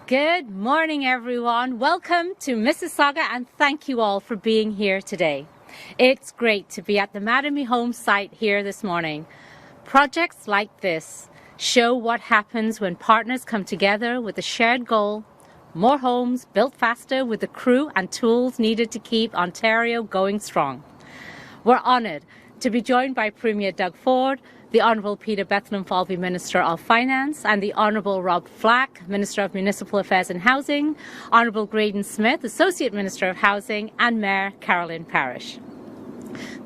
Good morning, everyone. Welcome to Mississauga, and thank you all for being here today. It's great to be at the Mattamy Home site here this morning. Projects like this show what happens when partners come together with a shared goal: more homes built faster with the crew and tools needed to keep Ontario going strong. We're honoured to be joined by Premier Doug Ford, the Honourable Peter Bethlenfalvy, Minister of Finance, and the Honourable Rob Flack, Minister of Municipal Affairs and Housing, Honourable Graydon Smith, Associate Minister of Housing, and Mayor Carolyn Parrish.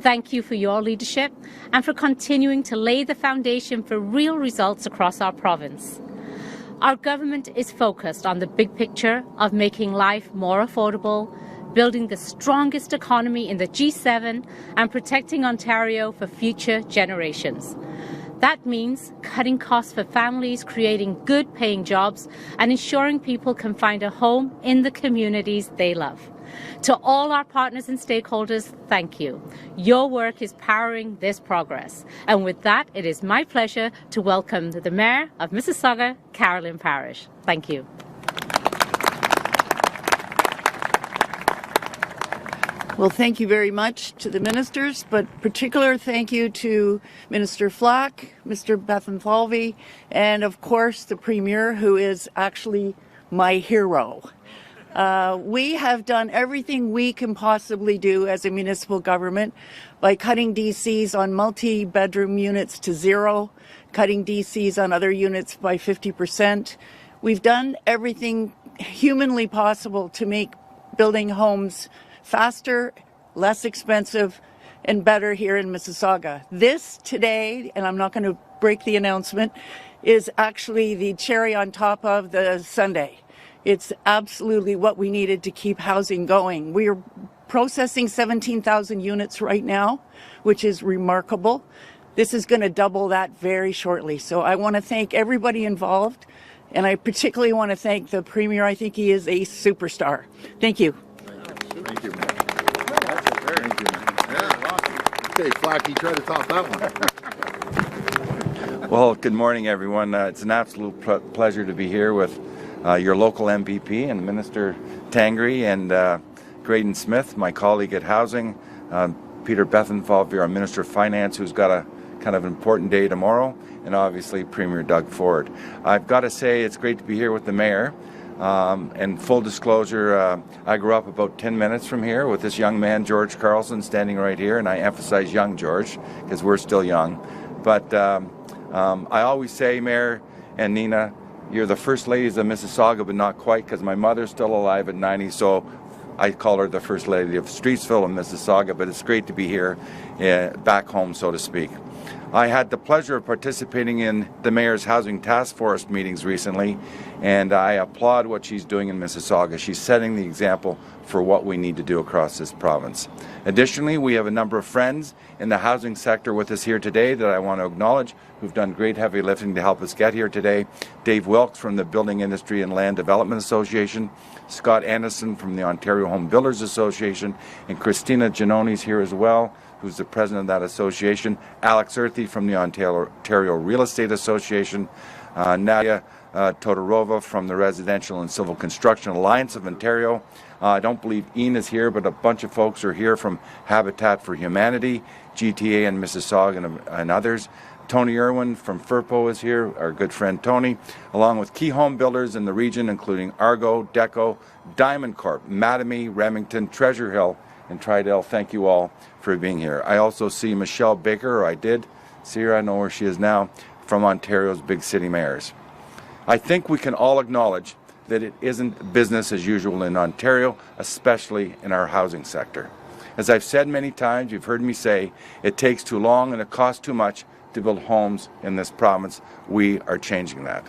Thank you for your leadership and for continuing to lay the foundation for real results across our province. Our government is focused on the big picture of making life more affordable, building the strongest economy in the G7, and protecting Ontario for future generations. That means cutting costs for families, creating good-paying jobs, and ensuring people can find a home in the communities they love. To all our partners and stakeholders, thank you. Your work is powering this progress. And with that, it is my pleasure to welcome the Mayor of Mississauga, Carolyn Parrish. Thank you. Well, thank you very much to the ministers, but particular thank you to Minister Flack, Mr. Bethlenfalvy, and of course the Premier, who is actually my hero. We have done everything we can possibly do as a municipal government by cutting DCs on multi-bedroom units to zero, cutting DCs on other units by 50%. We've done everything humanly possible to make building homes faster, less expensive, and better here in Mississauga. This today, and I'm not going to break the announcement, is actually the cherry on top of the sundae. It's absolutely what we needed to keep housing going. We are processing 17,000 units right now, which is remarkable. This is going to double that very shortly. So I want to thank everybody involved, and I particularly want to thank the Premier. I think he is a superstar. Thank you. Thank you, man. Thank you, man. Yeah. Okay, Flack, you try to top that one. Well, good morning, everyone. It's an absolute pleasure to be here with your local MPP and Minister Tangri and Graydon Smith, my colleague at Housing, Peter Bethlenfalvy, our Minister of Finance, who's got a kind of important day tomorrow, and obviously Premier Doug Ford. I've got to say it's great to be here with the Mayor. And full disclosure, I grew up about 10 minutes from here with this young man, George Carlson, standing right here, and I emphasize young George because we're still young. But I always say, Mayor and Nina, you're the first ladies of Mississauga, but not quite, because my mother's still alive at 90, so I call her the first lady of Streetsville and Mississauga, but it's great to be here back home, so to speak. I had the pleasure of participating in the Mayor's Housing Task Force meetings recently, and I applaud what she's doing in Mississauga. She's setting the example for what we need to do across this province. Additionally, we have a number of friends in the housing sector with us here today that I want to acknowledge, who've done great heavy lifting to help us get here today. Dave Wilkes from the Building Industry and Land Development Association, Scott Anderson from the Ontario Home Builders Association, and Christina Giannoni's here as well, who's the president of that association, Alex Earthy from the Ontario Real Estate Association, Nadia Todorova from the Residential and Civil Construction Alliance of Ontario. I don't believe Ian is here, but a bunch of folks are here from Habitat for Humanity, GTA and Mississauga and others. Tony Irwin from FERPO is here, our good friend Tony, along with key home builders in the region, including Argo, Deco, Diamond Corp, Mattamy, Remington, Treasure Hill, and Tridel. Thank you all for being here. I also see Michelle Baker, or I did see her, I know where she is now, from Ontario's big city mayors. I think we can all acknowledge that it isn't business as usual in Ontario, especially in our housing sector. As I've said many times, you've heard me say, it takes too long and it costs too much to build homes in this province. We are changing that.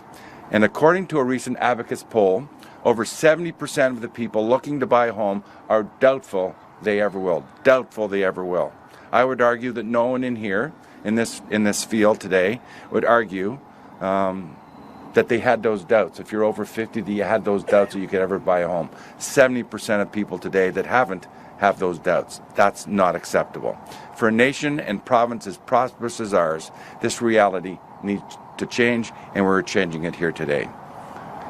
And according to a recent Advocates poll, over 70% of the people looking to buy a home are doubtful they ever will. Doubtful they ever will. I would argue that no one in here, in this field today, would argue that they had those doubts. If you're over 50, that you had those doubts that you could ever buy a home. 70% of people today that haven't have those doubts. That's not acceptable. For a nation and province as prosperous as ours, this reality needs to change, and we're changing it here today.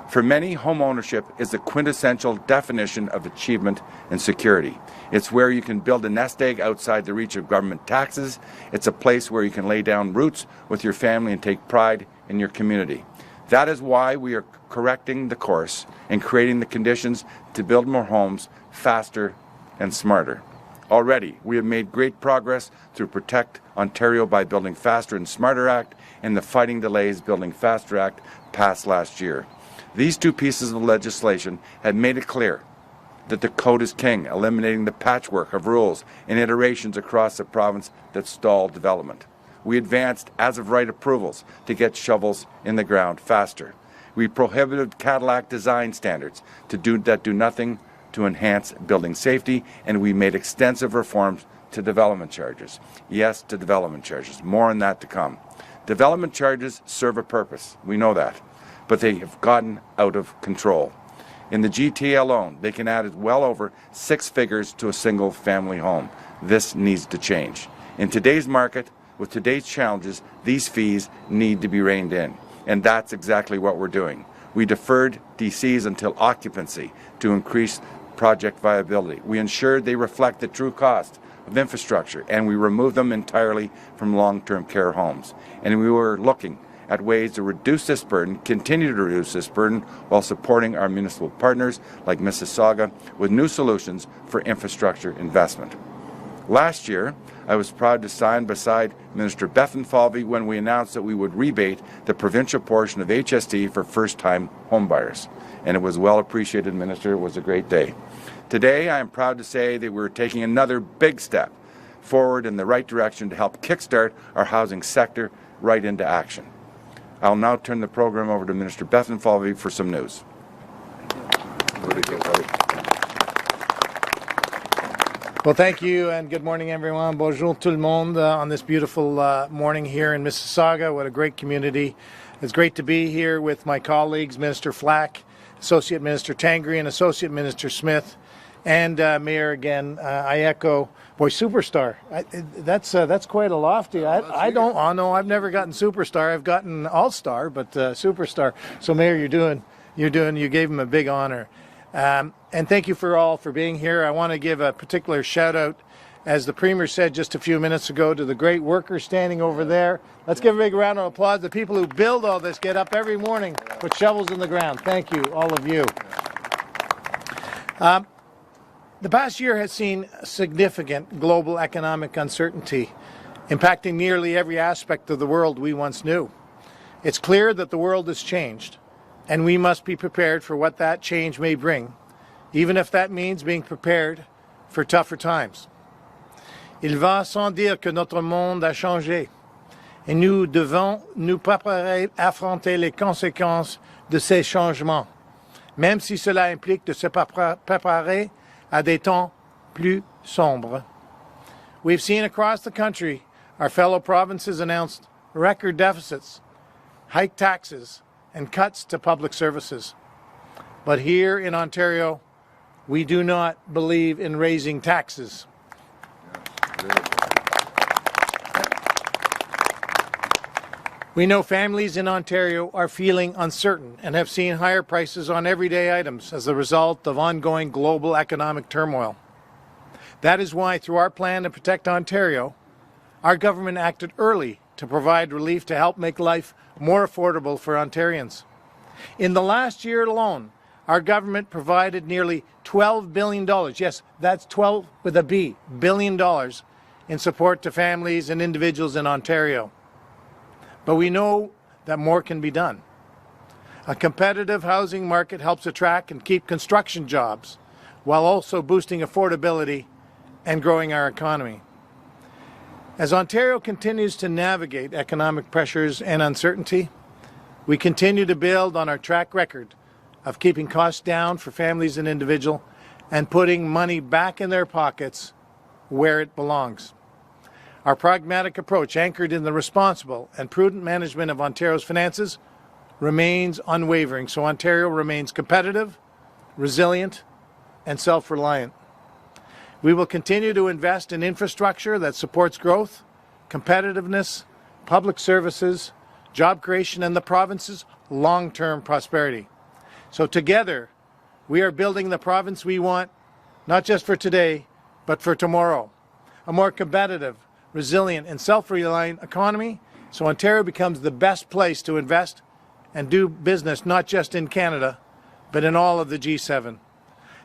For many, home ownership is the quintessential definition of achievement and security. It's where you can build a nest egg outside the reach of government taxes. It's a place where you can lay down roots with your family and take pride in your community. That is why we are correcting the course and creating the conditions to build more homes faster and smarter. Already, we have made great progress through Protect Ontario by Building Faster and Smarter Act and the Fighting Delays Building Faster Act passed last year. These two pieces of legislation have made it clear that the code is king, eliminating the patchwork of rules and iterations across the province that stall development. We advanced as-of-right approvals to get shovels in the ground faster. We prohibited Cadillac design standards that do nothing to enhance building safety, and we made extensive reforms to development charges. Yes, to development charges. More on that to come. Development charges serve a purpose. We know that. But they have gotten out of control. In the GTA alone, they can add well over 6 figures to a single family home. This needs to change. In today's market, with today's challenges, these fees need to be reined in. And that's exactly what we're doing. We deferred DCs until occupancy to increase project viability. We ensured they reflect the true cost of infrastructure, and we removed them entirely from long-term care homes. And we were looking at ways to reduce this burden, continue to reduce this burden, while supporting our municipal partners like Mississauga with new solutions for infrastructure investment. Last year, I was proud to sign beside Minister Bethlenfalvy when we announced that we would rebate the provincial portion of HST for first-time homebuyers. And it was well appreciated, Minister. It was a great day. Today, I am proud to say that we're taking another big step forward in the right direction to help kickstart our housing sector right into action. I'll now turn the program over to Minister Bethlenfalvy for some news. Well, thank you, and good morning, everyone. Bonjour tout le monde on this beautiful morning here in Mississauga. What a great community. It's great to be here with my colleagues, Minister Flack, Associate Minister Tangri, and Associate Minister Smith, and Mayor again. I echo, boy, superstar. That's quite a lofty. I've never gotten superstar. I've gotten all-star, but superstar. So, Mayor, you gave him a big honor. And thank you for being here. I want to give a particular shout out, as the Premier said just a few minutes ago, to the great workers standing over there. Let's give a big round of applause. The people who build all this, get up every morning, put shovels in the ground. Thank you, all of you. The past year has seen significant global economic uncertainty, impacting nearly every aspect of the world we once knew. It's clear that the world has changed, and we must be prepared for what that change may bring, even if that means being prepared for tougher times. Il va sans dire que notre monde a changé, et nous devons nous préparer à affronter les conséquences de ces changements, même si cela implique de se préparer à des temps plus sombres. We've seen across the country our fellow provinces announce record deficits, hike taxes, and cuts to public services. But here in Ontario, we do not believe in raising taxes. We know families in Ontario are feeling uncertain and have seen higher prices on everyday items as a result of ongoing global economic turmoil. That is why, through our plan to protect Ontario, our government acted early to provide relief to help make life more affordable for Ontarians. In the last year alone, our government provided nearly $12 billion, yes, that's 12 with a B, billion dollars, in support to families and individuals in Ontario. But we know that more can be done. A competitive housing market helps attract and keep construction jobs, while also boosting affordability and growing our economy. As Ontario continues to navigate economic pressures and uncertainty, we continue to build on our track record of keeping costs down for families and individuals and putting money back in their pockets where it belongs. Our pragmatic approach, anchored in the responsible and prudent management of Ontario's finances, remains unwavering, so Ontario remains competitive, resilient, and self-reliant. We will continue to invest in infrastructure that supports growth, competitiveness, public services, job creation, and the province's long-term prosperity. So together, we are building the province we want, not just for today, but for tomorrow. A more competitive, resilient, and self-reliant economy, so Ontario becomes the best place to invest and do business, not just in Canada, but in all of the G7.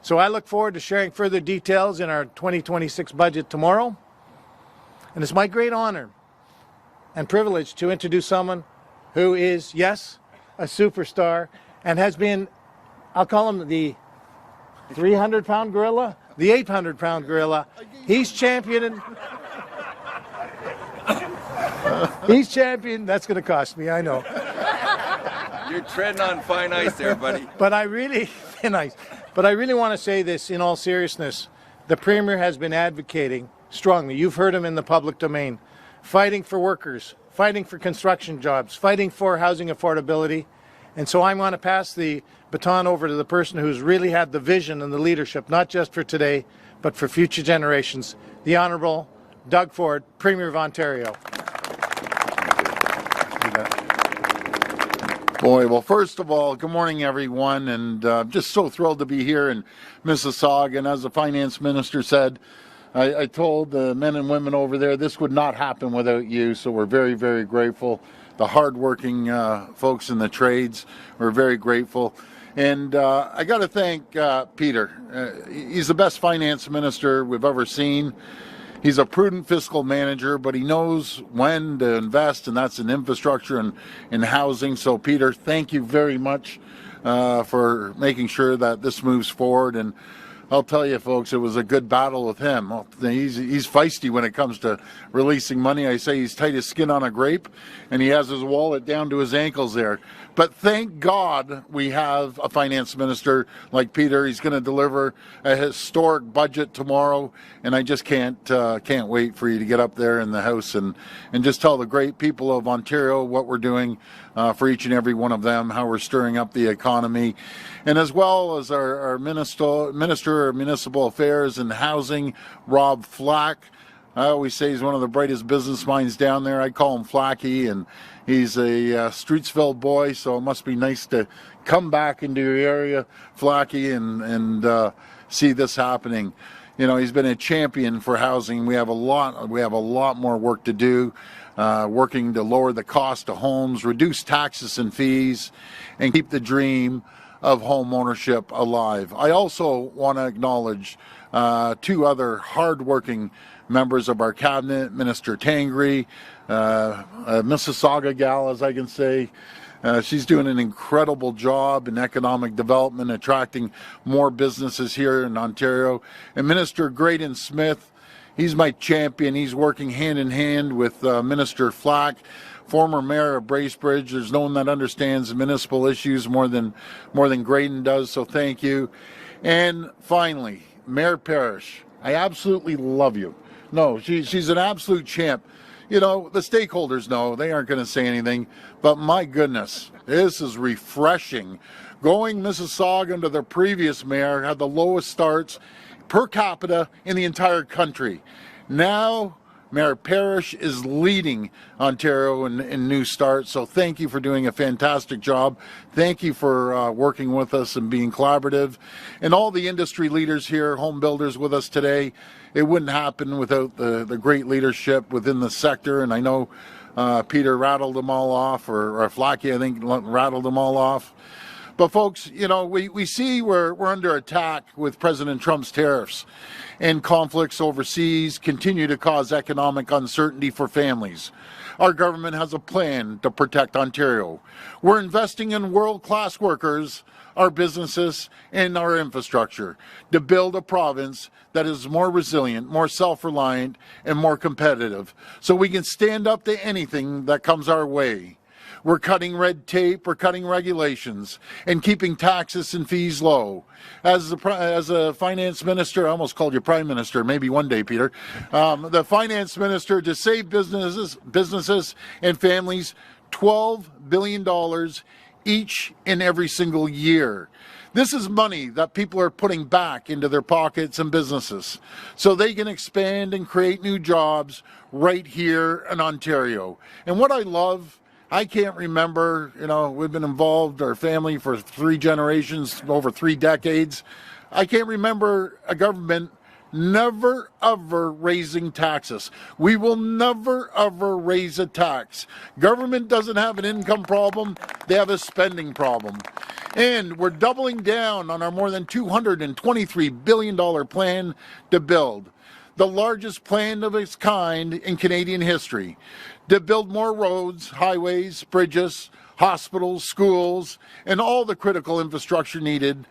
So I look forward to sharing further details in our 2026 budget tomorrow. And it's my great honor and privilege to introduce someone who is, yes, a superstar and has been, I'll call him the 300-pound gorilla, the 800-pound gorilla. He's championed. He's champion. That's going to cost me, I know. You're treading on fine ice there, buddy. But I really want to say this in all seriousness. The Premier has been advocating strongly. You've heard him in the public domain, fighting for workers, fighting for construction jobs, fighting for housing affordability. And so I want to pass the baton over to the person who's really had the vision and the leadership, not just for today, but for future generations, the Honourable Doug Ford, Premier of Ontario. Boy, well, first of all, good morning, everyone, and just so thrilled to be here in Mississauga. And as the finance minister said, I told the men and women over there this would not happen without you, so we're very, very grateful. The hardworking folks in the trades, we're very grateful. And I got to thank Peter. He's the best finance minister we've ever seen. He's a prudent fiscal manager, but he knows when to invest, and that's in infrastructure and in housing. So, Peter, thank you very much for making sure that this moves forward. And I'll tell you, folks, it was a good battle with him. He's feisty when it comes to releasing money. I say he's tight as skin on a grape, and he has his wallet down to his ankles there. But thank God we have a finance minister like Peter. He's going to deliver a historic budget tomorrow, and I just can't wait for you to get up there in the House and just tell the great people of Ontario what we're doing for each and every one of them, how we're stirring up the economy, and as well as our Minister of Municipal Affairs and Housing, Rob Flack. I always say he's one of the brightest business minds down there. I call him Flacky, and he's a Streetsville boy, so it must be nice to come back into your area, Flacky, and see this happening. You know, he's been a champion for housing. We have a lot more work to do, working to lower the cost of homes, reduce taxes and fees, and keep the dream of home ownership alive. I also want to acknowledge two other hardworking members of our cabinet, Minister Tangri, a Mississauga gal, as I can say. She's doing an incredible job in economic development, attracting more businesses here in Ontario. And Minister Graydon Smith, he's my champion. He's working hand in hand with Minister Flack, former mayor of Bracebridge. There's no one that understands municipal issues more than Graydon does, so thank you. And finally, Mayor Parrish, I absolutely love you. No, she's an absolute champ. You know, the stakeholders know, they aren't going to say anything, but my goodness, this is refreshing. Going Mississauga under the previous mayor had the lowest starts per capita in the entire country. Now, Mayor Parrish is leading Ontario in new starts, so thank you for doing a fantastic job. Thank you for working with us and being collaborative. And all the industry leaders here, home builders with us today, it wouldn't happen without the great leadership within the sector, and I know Peter rattled them all off, or Flacky, I think, rattled them all off. But folks, you know, we see we're under attack with President Trump's tariffs, and conflicts overseas continue to cause economic uncertainty for families. Our government has a plan to protect Ontario. We're investing in world-class workers, our businesses, and our infrastructure to build a province that is more resilient, more self-reliant, and more competitive, so we can stand up to anything that comes our way. We're cutting red tape, we're cutting regulations, and keeping taxes and fees low. As a finance minister, I almost called you prime minister, maybe one day, Peter. The finance minister to save businesses and families $12 billion each and every single year. This is money that people are putting back into their pockets and businesses so they can expand and create new jobs right here in Ontario. And what I love I can't remember, we've been involved, our family, for 3 generations, over 3 decades. I can't remember a government never ever raising taxes. We will never ever raise a tax. Government doesn't have an income problem, they have a spending problem. And we're doubling down on our more than $223 billion plan to build, the largest plan of its kind in Canadian history, to build more roads, highways, bridges, hospitals, schools, and all the critical infrastructure needed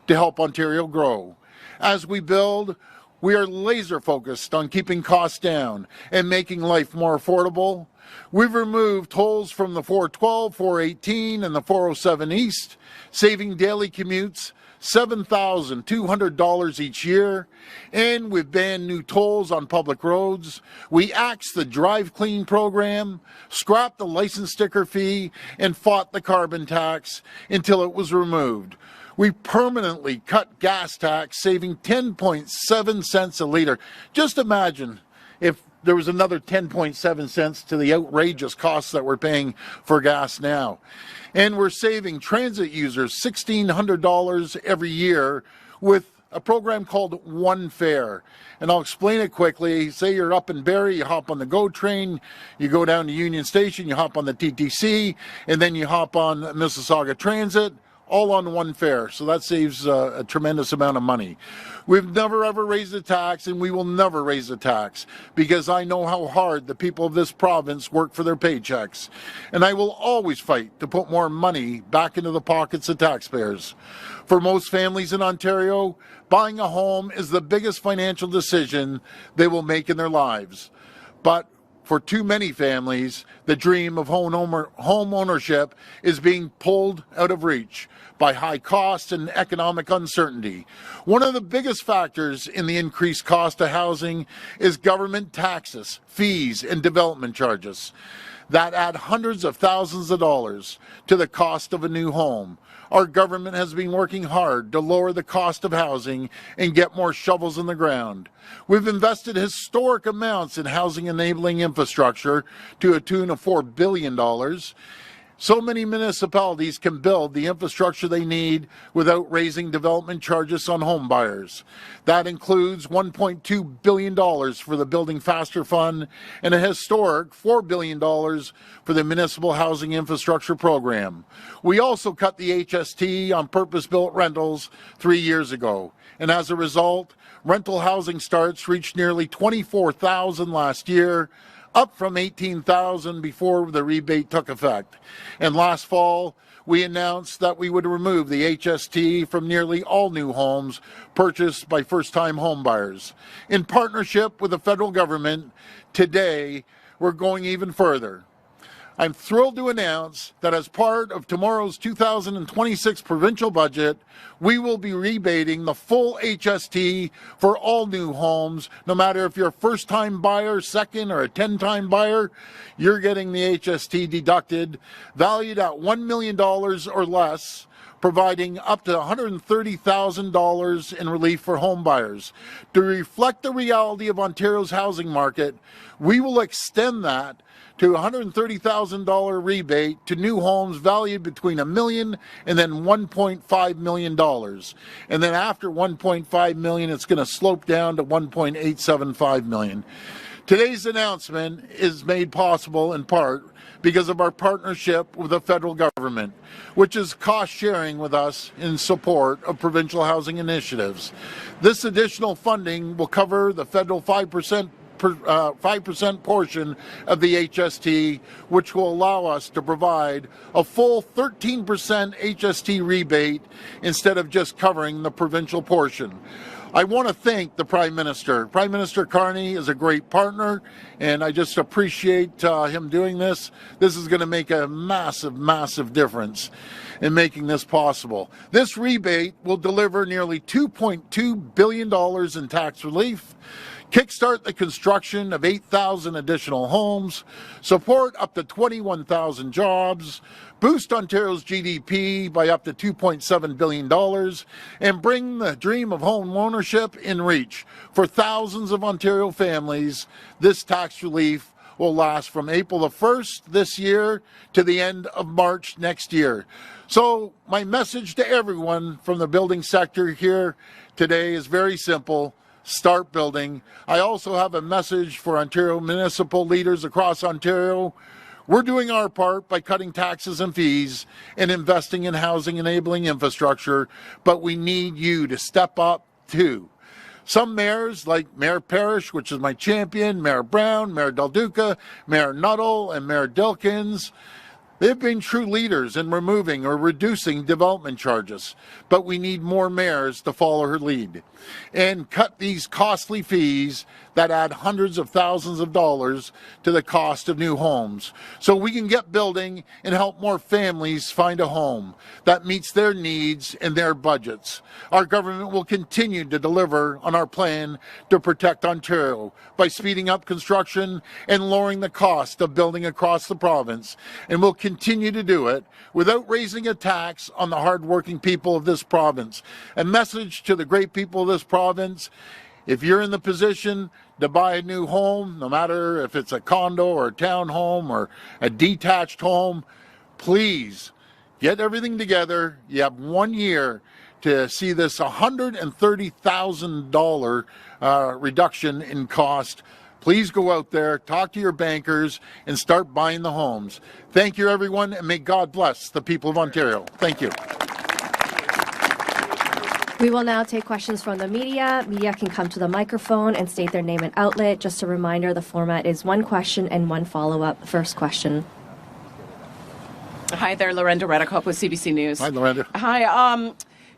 to help Ontario grow. As we build, we are laser focused on keeping costs down and making life more affordable. We've removed tolls from the 412, 418, and the 407 East, saving daily commutes $7,200 each year, and we've banned new tolls on public roads. We axed the Drive Clean program, scrapped the license sticker fee, and fought the carbon tax until it was removed. We permanently cut gas tax, saving 10.7 cents a litre. Just imagine if there was another 10.7 cents to the outrageous costs that we're paying for gas now. And we're saving transit users $1,600 every year with a program called One Fare. And I'll explain it quickly. Say you're up in Barrie, you hop on the GO train, you go down to Union Station, you hop on the TTC, and then you hop on Mississauga Transit, all on one fare. So that saves a tremendous amount of money. We've never ever raised a tax, and we will never raise a tax, because I know how hard the people of this province work for their paychecks. And I will always fight to put more money back into the pockets of taxpayers. For most families in Ontario, buying a home is the biggest financial decision they will make in their lives. But for too many families, the dream of home ownership is being pulled out of reach by high costs and economic uncertainty. One of the biggest factors in the increased cost of housing is government taxes, fees, and development charges that add hundreds of thousands of dollars to the cost of a new home. Our government has been working hard to lower the cost of housing and get more shovels in the ground. We've invested historic amounts in housing enabling infrastructure to a tune of $4 billion. So many municipalities can build the infrastructure they need without raising development charges on home buyers. That includes $1.2 billion for the Building Faster Fund and a historic $4 billion for the Municipal Housing Infrastructure Program. We also cut the HST on purpose-built rentals 3 years ago, and as a result, rental housing starts reached nearly 24,000 last year, up from 18,000 before the rebate took effect. And last fall, we announced that we would remove the HST from nearly all new homes purchased by first-time homebuyers. In partnership with the federal government, today we're going even further. I'm thrilled to announce that as part of tomorrow's 2026 provincial budget, we will be rebating the full HST for all new homes. No matter if you're a first-time buyer, second, or a 10-time buyer, you're getting the HST deducted, valued at $1 million or less, providing up to $130,000 in relief for home buyers. To reflect the reality of Ontario's housing market, we will extend that to a $130,000 rebate to new homes valued between $1 million and then $1.5 million. And then after $1.5 million, it's going to slope down to $1.875 million. Today's announcement is made possible in part because of our partnership with the federal government, which is cost sharing with us in support of provincial housing initiatives. This additional funding will cover the federal 5% portion of the HST, which will allow us to provide a full 13% HST rebate instead of just covering the provincial portion. I want to thank the Prime Minister. Prime Minister Carney is a great partner, and I just appreciate him doing this. This is going to make a massive, massive difference in making this possible. This rebate will deliver nearly $2.2 billion in tax relief, kickstart the construction of 8,000 additional homes, support up to 21,000 jobs, boost Ontario's GDP by up to $2.7 billion, and bring the dream of home ownership in reach. For thousands of Ontario families, this tax relief will last from April the 1st this year to the end of March next year. So my message to everyone from the building sector here today is very simple. Start building. I also have a message for Ontario municipal leaders across Ontario. We're doing our part by cutting taxes and fees and investing in housing enabling infrastructure, but we need you to step up too. Some mayors, like Mayor Parrish, which is my champion, Mayor Brown, Mayor Del Duca, Mayor Nuttall, and Mayor Dilkins, they've been true leaders in removing or reducing development charges, but we need more mayors to follow her lead and cut these costly fees that add hundreds of thousands of dollars to the cost of new homes so we can get building and help more families find a home that meets their needs and their budgets. Our government will continue to deliver on our plan to protect Ontario by speeding up construction and lowering the cost of building across the province, and we'll continue to do it without raising a tax on the hardworking people of this province. A message to the great people of this province: if you're in the position to buy a new home, no matter if it's a condo or a townhome or a detached home, please get everything together. You have 1 year to see this $130,000 reduction in cost. Please go out there, talk to your bankers, and start buying the homes. Thank you, everyone, and may God bless the people of Ontario. Thank you. We will now take questions from the media. Media can come to the microphone and state their name and outlet. Just a reminder, the format is one question and one follow-up. First question. Hi there, Lorenda Reddicope with CBC News. Hi, Lorenda. Hi.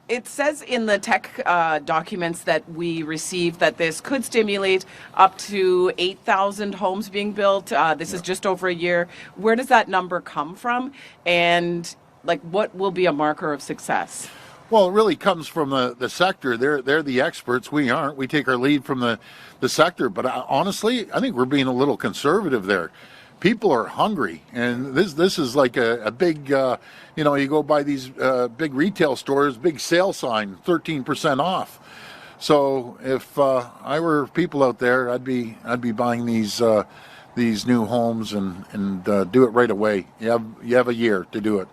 It says in the tech documents that we received that this could stimulate up to 8,000 homes being built. This is just over a year. Where does that number come from? And what will be a marker of success? Well, it really comes from the sector. They're the experts. We aren't. We take our lead from the sector. But honestly, I think we're being a little conservative there. People are hungry, and this is like a big, you go by these big retail stores, big sale sign, 13% off. So if I were people out there, I'd be buying these new homes and do it right away. You have a year to do it.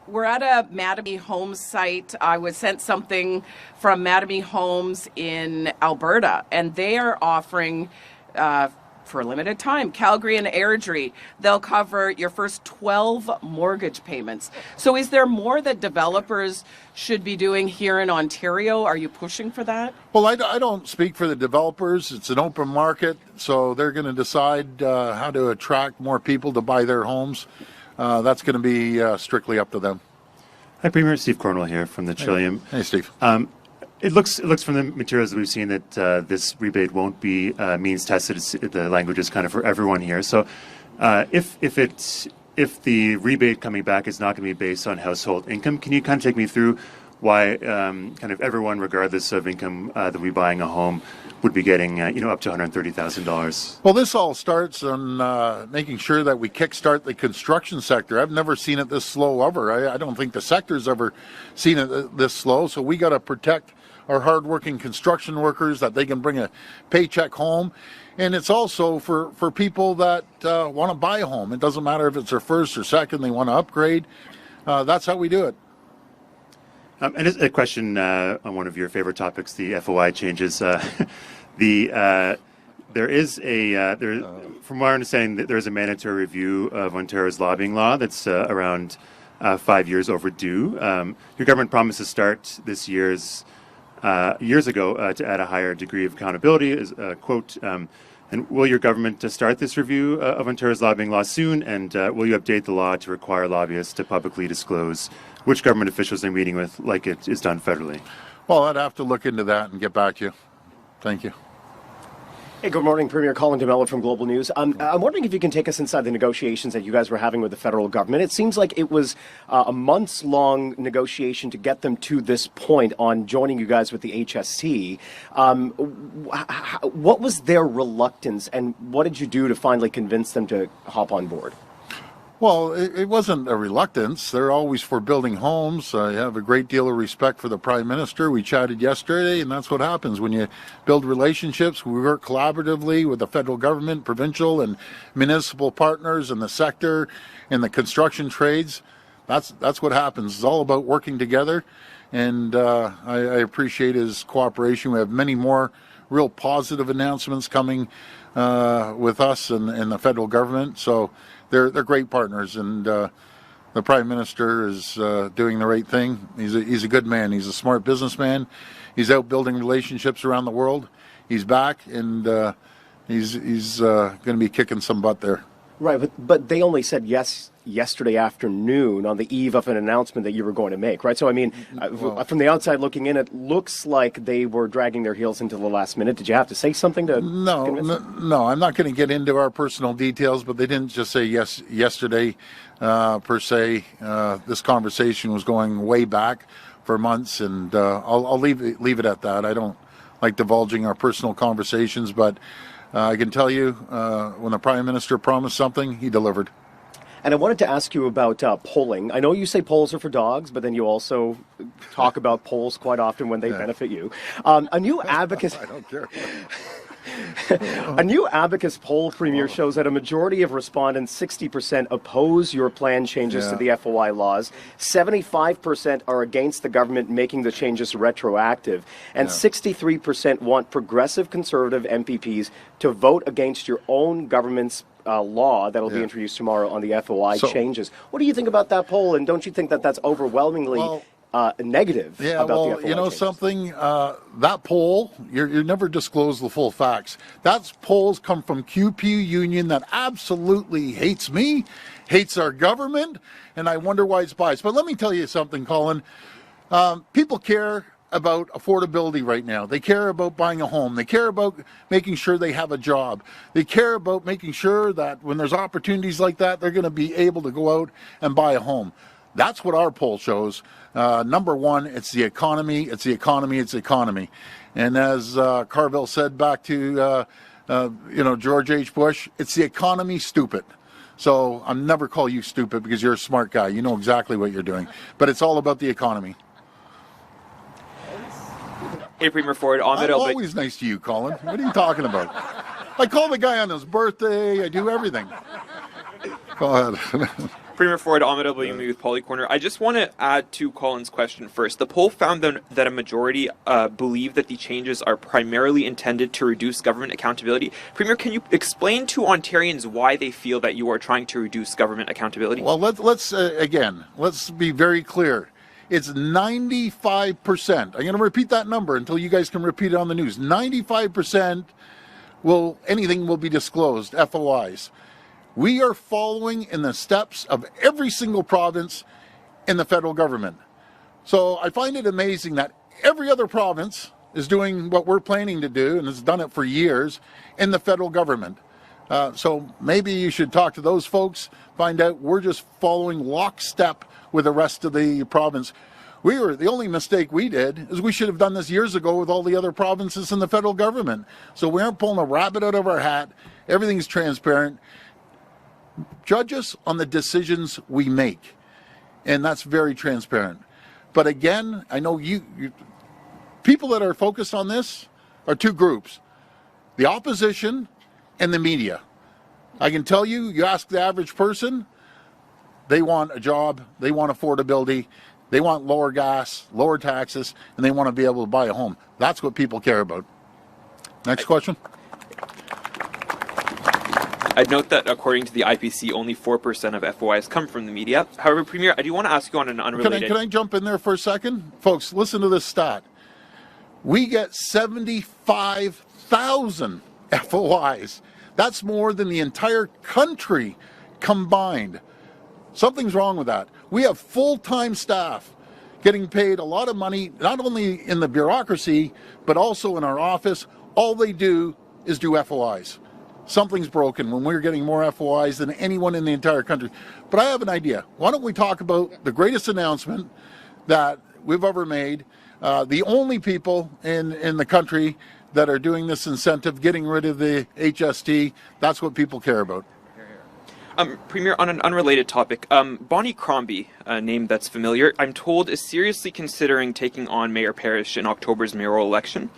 We're at a Mattamy Homes site. I was sent something from Mattamy Homes in Alberta, and they are offering, for a limited time, Calgary and Airdrie. They'll cover your first 12 mortgage payments. So is there more that developers should be doing here in Ontario? Are you pushing for that? Well, I don't speak for the developers. It's an open market, so they're going to decide how to attract more people to buy their homes. That's going to be strictly up to them. Hi, Premier. Steve Cornwell here from the Trillium. Hey, Steve. It looks from the materials that we've seen that this rebate won't be means tested. The language is kind of for everyone here. So if the rebate coming back is not going to be based on household income, can you kind of take me through why kind of everyone, regardless of income, that will be buying a home would be getting up to $130,000? Well, this all starts on making sure that we kickstart the construction sector. I've never seen it this slow ever. I don't think the sector's ever seen it this slow. So we got to protect our hardworking construction workers, that they can bring a paycheck home. And it's also for people that want to buy a home. It doesn't matter if it's their first or second, they want to upgrade. That's how we do it. And just a question on one of your favorite topics, the FOI changes. There is from our understanding, there is a mandatory review of Ontario's lobbying law that's around 5 years overdue. Your government promised to start this years ago to add a higher degree of accountability, quote, and will your government start this review of Ontario's lobbying law soon? And will you update the law to require lobbyists to publicly disclose which government officials they're meeting with, like it is done federally? Well, I'd have to look into that and get back to you. Thank you. Hey, good morning, Premier Colin DeMello from Global News. I'm wondering if you can take us inside the negotiations that you guys were having with the federal government. It seems like it was a months-long negotiation to get them to this point on joining you guys with the HST. What was their reluctance, and what did you do to finally convince them to hop on board? Well, it wasn't a reluctance. They're always for building homes. I have a great deal of respect for the Prime Minister. We chatted yesterday, and that's what happens when you build relationships. We work collaboratively with the federal government, provincial and municipal partners in the sector, in the construction trades. That's what happens. It's all about working together, and I appreciate his cooperation. We have many more real positive announcements coming with us and the federal government. So they're great partners, and the Prime Minister is doing the right thing. He's a good man. He's a smart businessman. He's out building relationships around the world. He's back, and he's going to be kicking some butt there. Right, but they only said yes yesterday afternoon on the eve of an announcement that you were going to make, right? So, I mean, from the outside looking in, it looks like they were dragging their heels into the last minute. Did you have to say something to No, I'm not going to get into our personal details, but they didn't just say yes yesterday, per se. This conversation was going way back for months, and I'll leave it at that. I don't like divulging our personal conversations, but I can tell you, when the Prime Minister promised something, he delivered. And I wanted to ask you about polling. I know you say polls are for dogs, but then you also talk about polls quite often when they benefit you. A new Abacus... I don't care. A new Abacus poll, Premier, shows that a majority of respondents, 60%, oppose your planned changes to the FOI laws. 75% are against the government making the changes retroactive. And 63% want progressive Conservative MPPs to vote against your own government's law that will be introduced tomorrow on the FOI changes. What do you think about that poll? And don't you think that that's overwhelmingly... negative about the FOI you know changes? something, that poll, you never disclose the full facts. That polls come from QP Union that absolutely hates me, hates our government, and I wonder why it's biased. But let me tell you something, Colin. People care about affordability right now. They care about buying a home. They care about making sure they have a job. They care about making sure that when there's opportunities like that, they're going to be able to go out and buy a home. That's what our poll shows. Number one, it's the economy, it's the economy, it's the economy. And as Carville said back to George H. Bush, it's the economy, stupid. So I'll never call you stupid because you're a smart guy. You know exactly what you're doing. But it's all about the economy. Hey, Premier Ford, I'm always nice to you, Colin. What are you talking about? I call the guy on his birthday. I do everything. Go ahead. Premier Ford, Ahmed El-Bayoumi with Poly Corner. I just want to add to Colin's question first. The poll found that a majority believe that the changes are primarily intended to reduce government accountability. Premier, can you explain to Ontarians why they feel that you are trying to reduce government accountability? Well, let's be very clear. It's 95%. I'm going to repeat that number until you guys can repeat it on the news. 95% anything will be disclosed, FOIs. We are following in the steps of every single province in the federal government. So I find it amazing that every other province is doing what we're planning to do and has done it for years in the federal government. So maybe you should talk to those folks, find out we're just following lockstep with the rest of the province. The only mistake we did is we should have done this years ago with all the other provinces in the federal government. So we aren't pulling a rabbit out of our hat. Everything's transparent. Judge us on the decisions we make, and that's very transparent. But again, I know you people that are focused on this are two groups, the opposition and the media. I can tell you ask the average person, they want a job, they want affordability, they want lower gas, lower taxes, and they want to be able to buy a home. That's what people care about. Next question. I'd note that according to the IPC, only 4% of FOIs come from the media. However, Premier, I do want to ask you on an unrelated... Can I jump in there for a second? Folks, listen to this stat. We get 75,000 FOIs. That's more than the entire country combined. Something's wrong with that. We have full-time staff getting paid a lot of money, not only in the bureaucracy, but also in our office. All they do is do FOIs. Something's broken when we're getting more FOIs than anyone in the entire country. But I have an idea. Why don't we talk about the greatest announcement that we've ever made, the only people in the country that are doing this incentive, getting rid of the HST. That's what people care about. Premier, on an unrelated topic, Bonnie Crombie, a name that's familiar, I'm told is seriously considering taking on Mayor Parrish in October's mayoral election.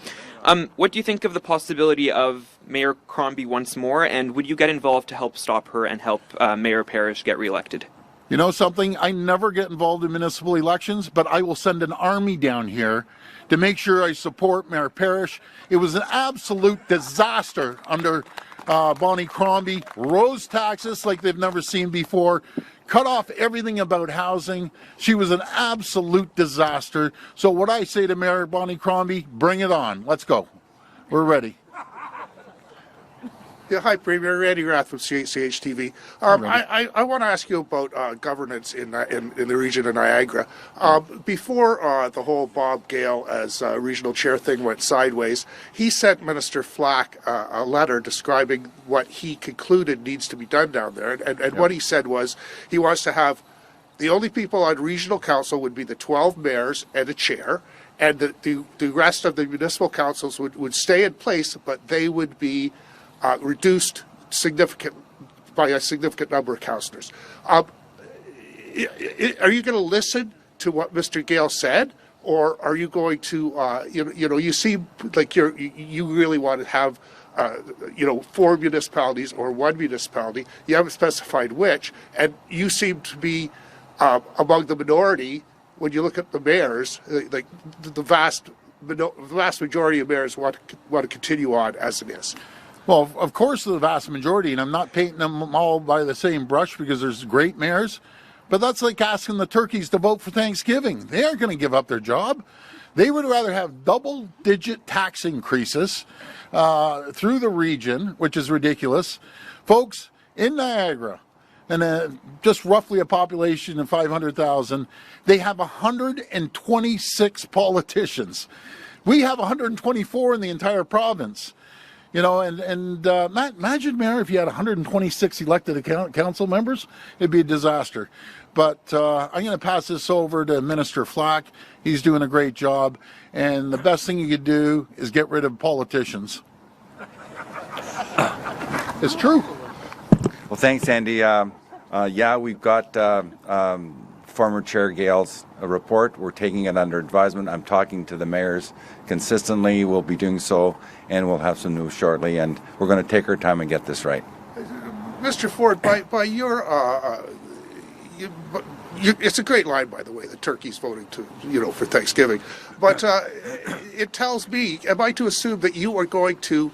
What do you think of the possibility of Mayor Crombie once more, and would you get involved to help stop her and help Mayor Parrish get reelected? You know something? I never get involved in municipal elections, but I will send an army down here to make sure I support Mayor Parrish. It was an absolute disaster under Bonnie Crombie. Rose taxes like they've never seen before. Cut off everything about housing. She was an absolute disaster. So what I say to Mayor Bonnie Crombie, bring it on. Let's go. We're ready. Yeah, hi, Premier. Randy Rath from CHTV. I want to ask you about governance in the region of Niagara. Before the whole Bob Gale as regional chair thing went sideways, he sent Minister Flack a letter describing what he concluded needs to be done down there. And what he said was he wants to have the only people on regional council would be the 12 mayors and a chair, and the rest of the municipal councils would stay in place, but they would be reduced by a significant number of councillors. Are you going to listen to what Mr. Gale said, or are you going to, you seem like you really want to have, 4 municipalities or 1 municipality. You haven't specified which, and you seem to be among the minority when you look at the mayors. Like the vast majority of mayors want to continue on as it is. Well, of course, the vast majority, and I'm not painting them all by the same brush because there's great mayors, but that's like asking the turkeys to vote for Thanksgiving. They aren't going to give up their job. They would rather have double-digit tax increases through the region, which is ridiculous. Folks, in Niagara, and just roughly a population of 500,000, they have 126 politicians. We have 124 in the entire province. You know, and imagine, Mayor, if you had 126 elected council members, it'd be a disaster. But I'm going to pass this over to Minister Flack. He's doing a great job. And the best thing you could do is get rid of politicians. It's true. Well, thanks, Andy. Yeah, we've got former Chair Gale's report. We're taking it under advisement. I'm talking to the mayors consistently. We'll be doing so, and we'll have some news shortly. And we're going to take our time and get this right. Mr. Ford, by your, it's a great line, by the way, the turkey's voting for Thanksgiving. But it tells me, am I to assume that you are going to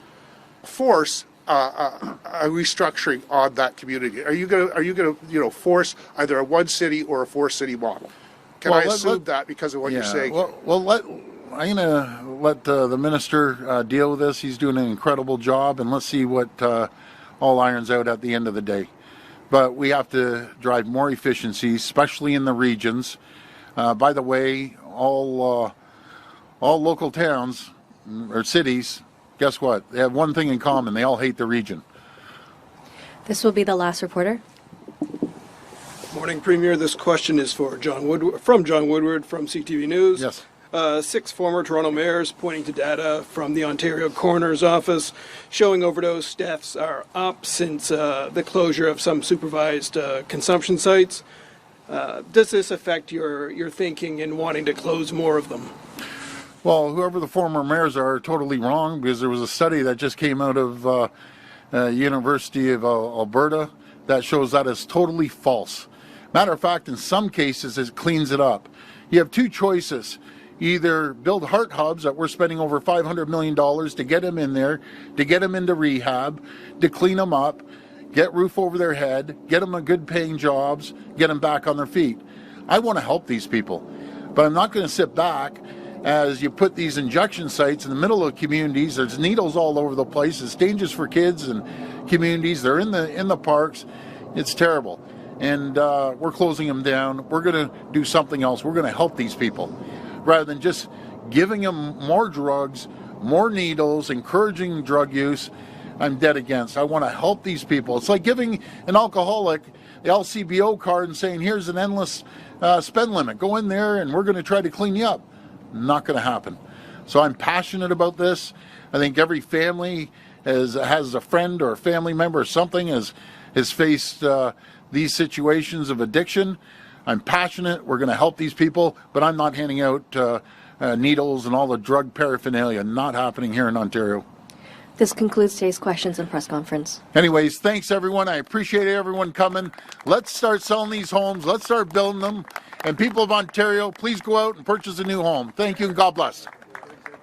force a restructuring on that community? Are you going to force either a 1-city or a 4-city model? Can I assume that because of what you're saying? I'm going to let the minister deal with this. He's doing an incredible job, and let's see what all irons out at the end of the day. But we have to drive more efficiencies, especially in the regions. By the way, all local towns or cities, guess what? They have one thing in common. They all hate the region. This will be the last reporter. Morning, Premier. This question is for John Woodward from CTV News. Yes. 6 former Toronto mayors pointing to data from the Ontario Coroner's Office showing overdose deaths are up since the closure of some supervised consumption sites. Does this affect your thinking in wanting to close more of them? Well, whoever the former mayors are totally wrong, because there was a study that just came out of University of Alberta that shows that is totally false. Matter of fact, in some cases, it cleans it up. You have 2 choices. Either build heart hubs that we're spending over $500 million to get them in there, to get them into rehab, to clean them up, get roof over their head, get them a good paying jobs, get them back on their feet. I want to help these people, but I'm not going to sit back as you put these injection sites in the middle of communities. There's needles all over the place. It's dangerous for kids and communities. They're in the parks. It's terrible. And we're closing them down. We're going to do something else. We're going to help these people rather than just giving them more drugs, more needles, encouraging drug use. I'm dead against. I want to help these people. It's like giving an alcoholic the LCBO card and saying, here's an endless spend limit. Go in there and we're going to try to clean you up. Not going to happen. So I'm passionate about this. I think every family has a friend or a family member or something has has faced these situations of addiction. I'm passionate. We're going to help these people, but I'm not handing out needles and all the drug paraphernalia. Not happening here in Ontario. This concludes today's questions and press conference. Anyways, thanks everyone. I appreciate everyone coming. Let's start selling these homes. Let's start building them. And people of Ontario, please go out and purchase a new home. Thank you and God bless.